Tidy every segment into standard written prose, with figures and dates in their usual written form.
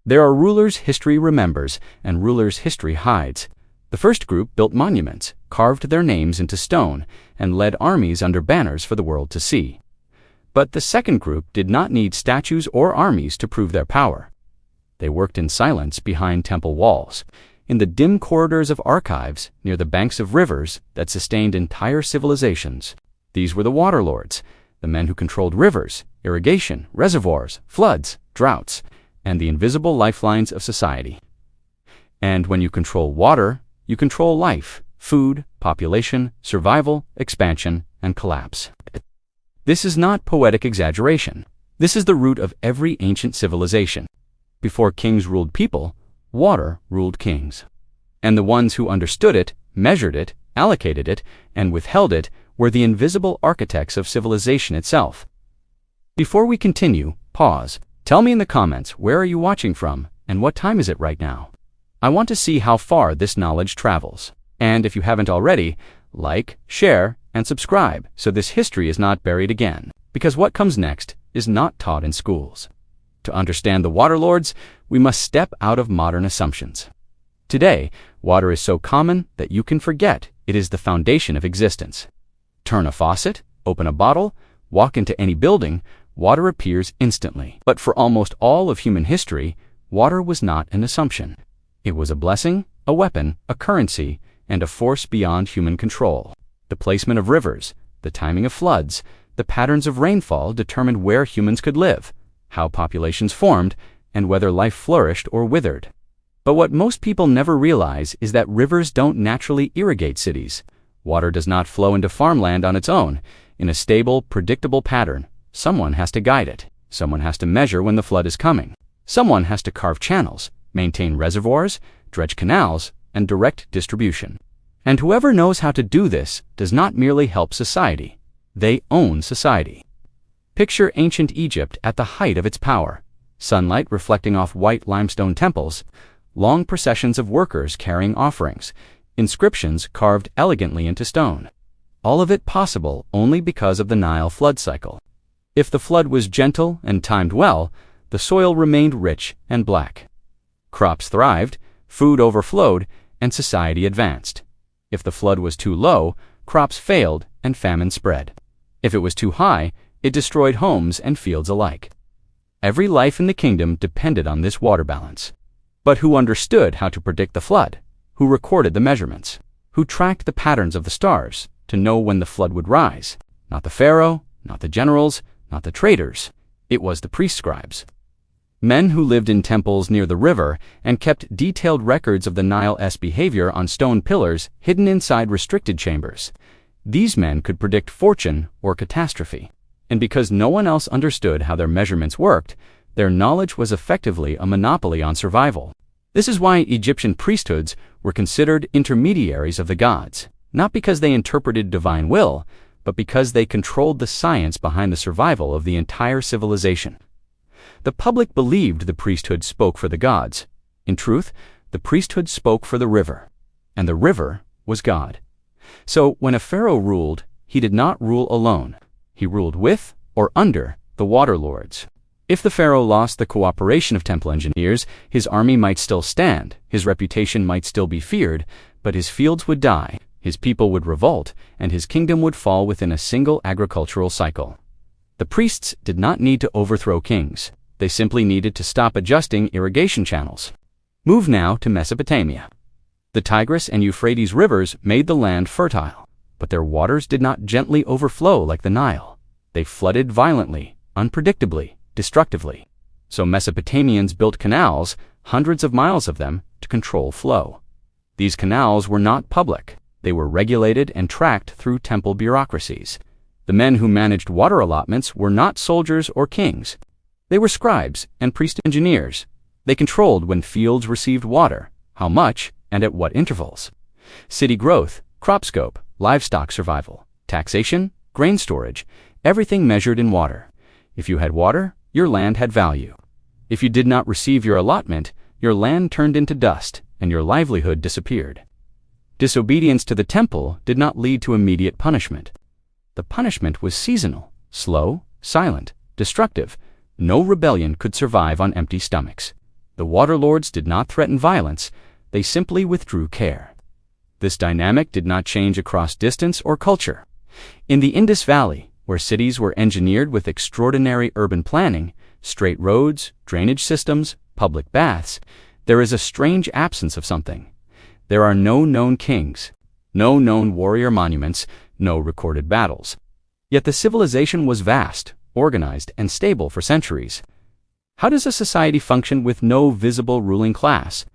There are rulers history remembers and rulers history hides. The first group built monuments, carved their names into stone, and led armies under banners for the world to see. But the second group did not need statues or armies to prove their power. They worked in silence behind temple walls, in the dim corridors of archives near the banks of rivers that sustained entire civilizations. These were the water lords, the men who controlled rivers, irrigation, reservoirs, floods, droughts, and the invisible lifelines of society. And when you control water, you control life, food, population, survival, expansion, and collapse. This is not poetic exaggeration. This is the root of every ancient civilization. Before kings ruled people, water ruled kings. And the ones who understood it, measured it, allocated it, and withheld it were the invisible architects of civilization itself. Before we continue, pause. Tell me in the comments, where are you watching from, and what time is it right now? I want to see how far this knowledge travels. And if you haven't already, like, share, and subscribe so this history is not buried again. Because what comes next is not taught in schools. To understand the water lords, we must step out of modern assumptions. Today, water is so common that you can forget it is the foundation of existence. Turn a faucet, open a bottle, walk into any building, water appears instantly. But for almost all of human history, water was not an assumption. It was a blessing, a weapon, a currency, and a force beyond human control. The placement of rivers, the timing of floods, the patterns of rainfall determined where humans could live, how populations formed, and whether life flourished or withered. But what most people never realize is that rivers don't naturally irrigate cities. Water does not flow into farmland on its own, in a stable, predictable pattern. Someone has to guide it. Someone has to measure when the flood is coming. Someone has to carve channels, maintain reservoirs, dredge canals, and direct distribution. And whoever knows how to do this does not merely help society. They own society. Picture ancient Egypt at the height of its power. Sunlight reflecting off white limestone temples, long processions of workers carrying offerings, inscriptions carved elegantly into stone. All of it possible only because of the Nile flood cycle. If the flood was gentle and timed well, the soil remained rich and black. Crops thrived, food overflowed, and society advanced. If the flood was too low, crops failed and famine spread. If it was too high, it destroyed homes and fields alike. Every life in the kingdom depended on this water balance. But who understood how to predict the flood? Who recorded the measurements? Who tracked the patterns of the stars to know when the flood would rise? Not the pharaoh, not the generals, not the traders. It was the priest scribes. Men who lived in temples near the river and kept detailed records of the Nile's behavior on stone pillars hidden inside restricted chambers. These men could predict fortune or catastrophe. And because no one else understood how their measurements worked, their knowledge was effectively a monopoly on survival. This is why Egyptian priesthoods were considered intermediaries of the gods, not because they interpreted divine will, but because they controlled the science behind the survival of the entire civilization. The public believed the priesthood spoke for the gods. In truth, the priesthood spoke for the river, and the river was God. So when a pharaoh ruled, he did not rule alone. He ruled with or under the water lords. If the pharaoh lost the cooperation of temple engineers, his army might still stand, his reputation might still be feared, but his fields would die, his people would revolt, and his kingdom would fall within a single agricultural cycle. The priests did not need to overthrow kings. They simply needed to stop adjusting irrigation channels. Move now to Mesopotamia. The Tigris and Euphrates rivers made the land fertile, but their waters did not gently overflow like the Nile. They flooded violently, unpredictably, destructively. So Mesopotamians built canals, hundreds of miles of them, to control flow. These canals were not public. They were regulated and tracked through temple bureaucracies. The men who managed water allotments were not soldiers or kings. They were scribes and priest engineers. They controlled when fields received water, how much, and at what intervals. City growth, crop scope, livestock survival, taxation, grain storage, everything measured in water. If you had water, your land had value. If you did not receive your allotment, your land turned into dust and your livelihood disappeared. Disobedience to the temple did not lead to immediate punishment. The punishment was seasonal, slow, silent, destructive. No rebellion could survive on empty stomachs. The water lords did not threaten violence, they simply withdrew care. This dynamic did not change across distance or culture. In the Indus Valley, where cities were engineered with extraordinary urban planning, straight roads, drainage systems, public baths, there is a strange absence of something. There are no known kings, no known warrior monuments, no recorded battles. Yet the civilization was vast, organized, and stable for centuries. How does a society function with no visible ruling class?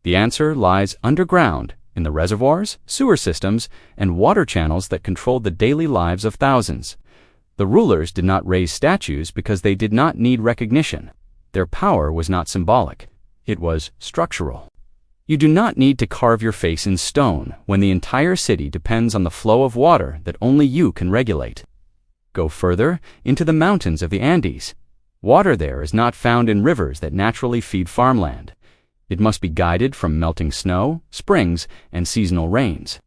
The answer lies underground, in the reservoirs, sewer systems, and water channels that controlled the daily lives of thousands. The rulers did not raise statues because they did not need recognition. Their power was not symbolic. It was structural. You do not need to carve your face in stone when the entire city depends on the flow of water that only you can regulate. Go further, into the mountains of the Andes. Water there is not found in rivers that naturally feed farmland. It must be guided from melting snow, springs, and seasonal rains.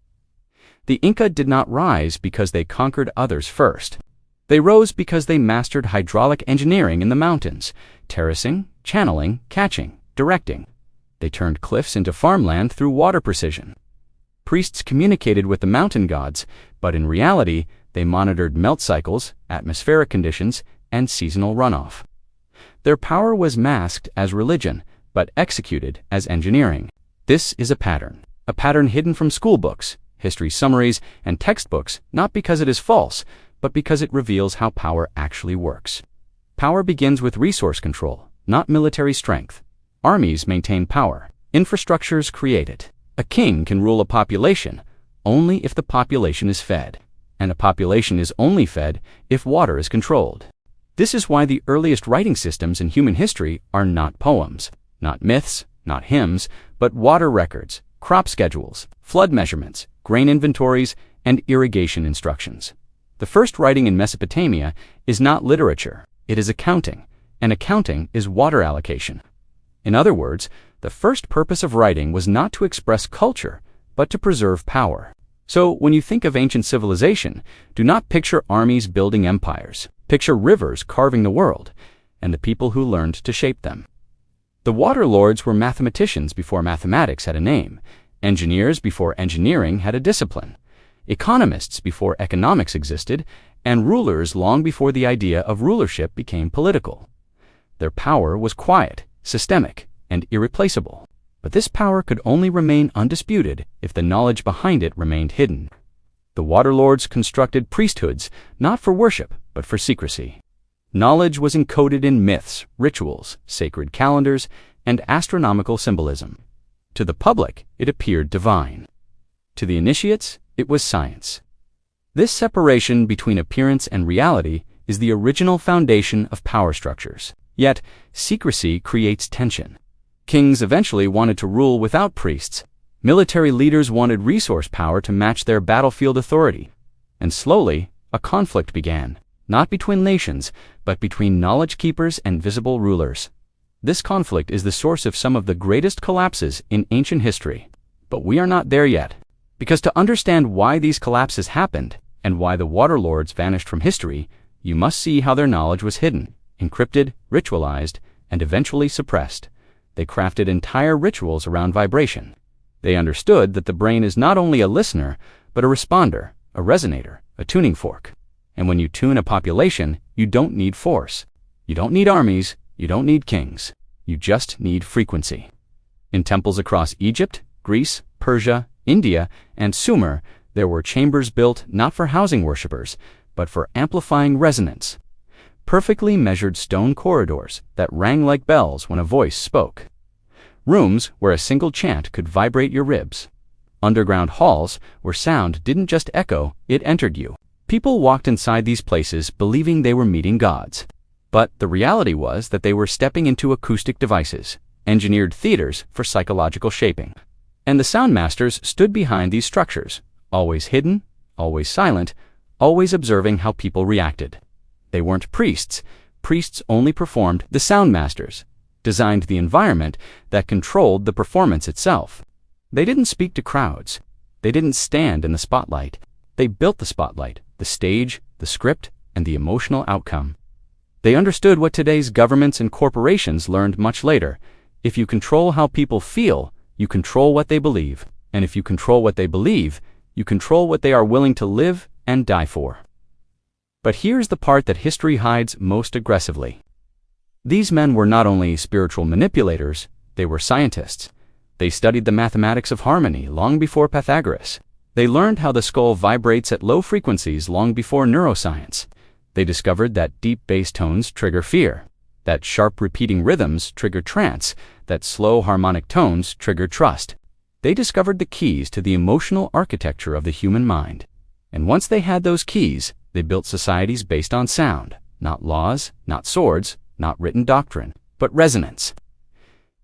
The Inca did not rise because they conquered others first. They rose because they mastered hydraulic engineering in the mountains, terracing, channeling, catching, directing. They turned cliffs into farmland through water precision. Priests communicated with the mountain gods, but in reality, they monitored melt cycles, atmospheric conditions, and seasonal runoff. Their power was masked as religion, but executed as engineering. This is a pattern hidden from school books, history summaries, and textbooks, not because it is false, but because it reveals how power actually works. Power begins with resource control, not military strength. Armies maintain power. Infrastructures create it. A king can rule a population only if the population is fed, and a population is only fed if water is controlled. This is why the earliest writing systems in human history are not poems, not myths, not hymns, but water records, crop schedules, flood measurements, grain inventories, and irrigation instructions. The first writing in Mesopotamia is not literature, it is accounting, and accounting is water allocation. In other words, the first purpose of writing was not to express culture, but to preserve power. So when you think of ancient civilization, do not picture armies building empires. Picture rivers carving the world, and the people who learned to shape them. The water lords were mathematicians before mathematics had a name, engineers before engineering had a discipline, economists before economics existed, and rulers long before the idea of rulership became political. Their power was quiet, systemic, and irreplaceable. But this power could only remain undisputed if the knowledge behind it remained hidden. The water lords constructed priesthoods not for worship, but for secrecy. Knowledge was encoded in myths, rituals, sacred calendars, and astronomical symbolism. To the public, it appeared divine. To the initiates, it was science. This separation between appearance and reality is the original foundation of power structures. Yet, secrecy creates tension. Kings eventually wanted to rule without priests. Military leaders wanted resource power to match their battlefield authority. And slowly, a conflict began, not between nations, but between knowledge keepers and visible rulers. This conflict is the source of some of the greatest collapses in ancient history. But we are not there yet. Because to understand why these collapses happened, and why the water lords vanished from history, you must see how their knowledge was hidden, encrypted, ritualized, and eventually suppressed. They crafted entire rituals around vibration. They understood that the brain is not only a listener, but a responder, a resonator, a tuning fork. And when you tune a population, you don't need force. You don't need armies, you don't need kings. You just need frequency. In temples across Egypt, Greece, Persia, India, and Sumer, there were chambers built not for housing worshippers, but for amplifying resonance. Perfectly measured stone corridors that rang like bells when a voice spoke. Rooms where a single chant could vibrate your ribs. Underground halls where sound didn't just echo, it entered you. People walked inside these places believing they were meeting gods. But the reality was that they were stepping into acoustic devices, engineered theaters for psychological shaping. And the sound masters stood behind these structures, always hidden, always silent, always observing how people reacted. They weren't priests. Priests only performed. The sound masters designed the environment that controlled the performance itself. They didn't speak to crowds. They didn't stand in the spotlight. They built the spotlight, the stage, the script, and the emotional outcome. They understood what today's governments and corporations learned much later. If you control how people feel, you control what they believe. And if you control what they believe, you control what they are willing to live and die for. But here's the part that history hides most aggressively. These men were not only spiritual manipulators, they were scientists. They studied the mathematics of harmony long before Pythagoras. They learned how the skull vibrates at low frequencies long before neuroscience. They discovered that deep bass tones trigger fear, that sharp repeating rhythms trigger trance, that slow harmonic tones trigger trust. They discovered the keys to the emotional architecture of the human mind. And once they had those keys, they built societies based on sound, not laws, not swords, not written doctrine, but resonance.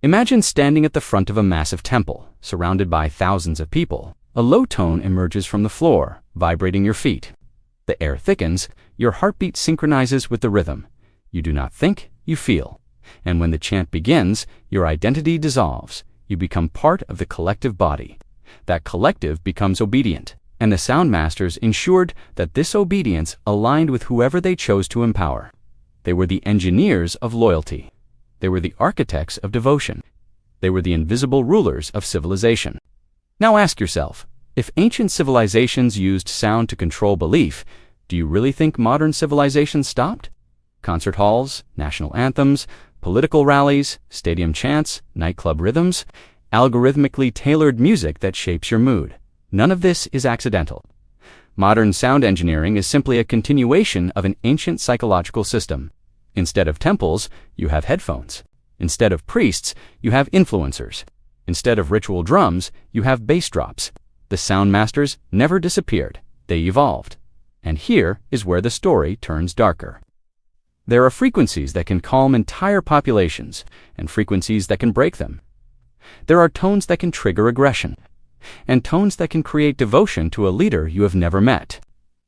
Imagine standing at the front of a massive temple, surrounded by thousands of people. A low tone emerges from the floor, vibrating your feet. The air thickens, your heartbeat synchronizes with the rhythm. You do not think, you feel. And when the chant begins, your identity dissolves. You become part of the collective body. That collective becomes obedient, and the sound masters ensured that this obedience aligned with whoever they chose to empower. They were the engineers of loyalty. They were the architects of devotion. They were the invisible rulers of civilization. Now ask yourself, if ancient civilizations used sound to control belief, do you really think modern civilizations stopped? Concert halls, national anthems, political rallies, stadium chants, nightclub rhythms, algorithmically tailored music that shapes your mood. None of this is accidental. Modern sound engineering is simply a continuation of an ancient psychological system. Instead of temples, you have headphones. Instead of priests, you have influencers. Instead of ritual drums, you have bass drops. The sound masters never disappeared. They evolved. And here is where the story turns darker. There are frequencies that can calm entire populations, and frequencies that can break them. There are tones that can trigger aggression, and tones that can create devotion to a leader you have never met.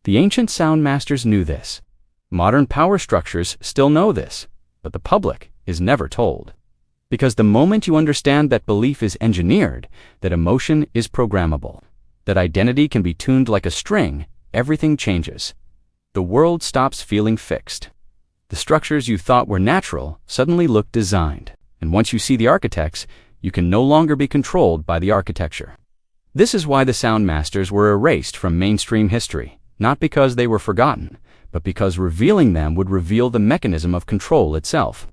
The ancient sound masters knew this. Modern power structures still know this, but the public is never told. Because the moment you understand that belief is engineered, that emotion is programmable, that identity can be tuned like a string, everything changes. The world stops feeling fixed. The structures you thought were natural suddenly look designed, and once you see the architects, you can no longer be controlled by the architecture. This is why the sound masters were erased from mainstream history, not because they were forgotten, but because revealing them would reveal the mechanism of control itself.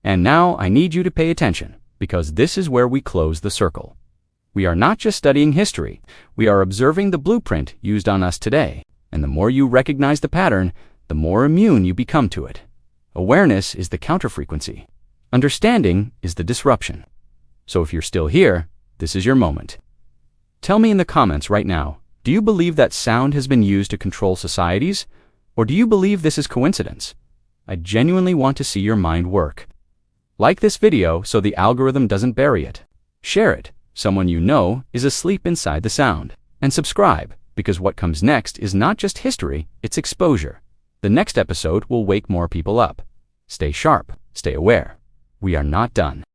And now I need you to pay attention, because this is where we close the circle. We are not just studying history, we are observing the blueprint used on us today, and the more you recognize the pattern, the more immune you become to it. Awareness is the counterfrequency. Understanding is the disruption. So if you're still here, this is your moment. Tell me in the comments right now, do you believe that sound has been used to control societies? Or do you believe this is coincidence? I genuinely want to see your mind work. Like this video so the algorithm doesn't bury it. Share it. Someone you know is asleep inside the sound. And subscribe, because what comes next is not just history, it's exposure. The next episode will wake more people up. Stay sharp, stay aware. We are not done.